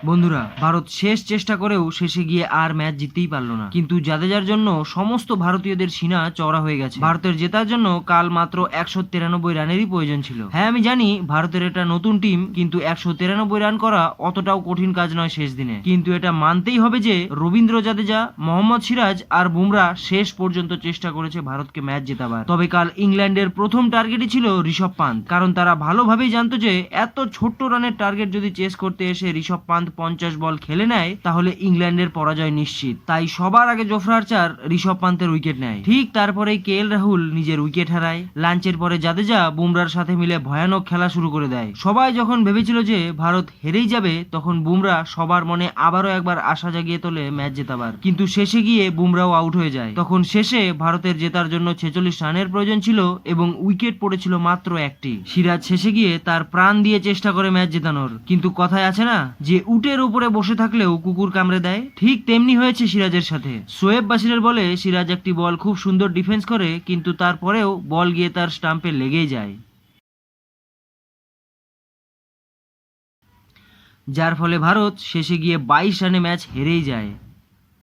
বন্ধুরা, ভারত শেষ চেষ্টা করেও শেষে গিয়ে আর ম্যাচ জিততেই পারলো না। কিন্তু জাদেজার জন্য সমস্ত ভারতীয়দের সিনা চওড়া হয়ে গেছে। ভারতের জেতার জন্য কাল মাত্র 193 রানেরই প্রয়োজন ছিল। হ্যাঁ, আমি জানি ভারতের এটা নতুন টিম, কিন্তু 193 রান করা অতটাও কঠিন কাজ নয় শেষ দিনে। কিন্তু এটা মানতেই হবে যে রবীন্দ্র জাদেজা, মোহাম্মদ সিরাজ আর বুমরা শেষ পর্যন্ত চেষ্টা করেছে ভারতকে ম্যাচ জেতাবার। তবে কাল ইংল্যান্ডের প্রথম টার্গেটই ছিল ঋষভ পান্থ, কারণ তারা ভালোভাবেই জানতো যে এত ছোট্ট রানের টার্গেট যদি চেস করতে এসে ঋষভ পান্থ 50 বল খেলে নেয় তাহলে ইংল্যান্ডের পরাজয় নিশ্চিত। তাই সবার আগে জোফরা আর্চার ঋষভ পান্তের উইকেট নেয়। ঠিক তারপরেই কে এল রাহুল নিজের উইকেট হারায়। লাঞ্চের পরে জাদেজা বুমরার সাথে মিলে ভয়ানক খেলা শুরু করে দেয়। সবাই যখন ভেবেছিল যে ভারত হেরেই যাবে, তখন বুমরা সবার মনে আবারও একবার আশা জাগিয়ে তোলে ম্যাচ জেতাবার। কিন্তু শেষে গিয়ে বুমরাও আউট হয়ে যায়। তখন শেষে ভারতের জেতার জন্য 46 রানের প্রয়োজন ছিল এবং উইকেট পড়েছিল মাত্র একটি। সিরাজ শেষে গিয়ে তার প্রাণ দিয়ে চেষ্টা করে ম্যাচ জেতানোর, কিন্তু কথায় আছে না যে উটের উপরে বসে থাকলেও কুকুর কামড়ে দেয়, ঠিক তেমনি হয়েছে সিরাজের সাথে। শোয়েব বাশিরের বলে সিরাজ একটি বল খুব সুন্দর ডিফেন্স করে, কিন্তু তারপরেও বল গিয়ে তার স্টাম্পে লেগেই যায়, যার ফলে ভারত শেষে গিয়ে 22 রানে ম্যাচ হেরেই যায়।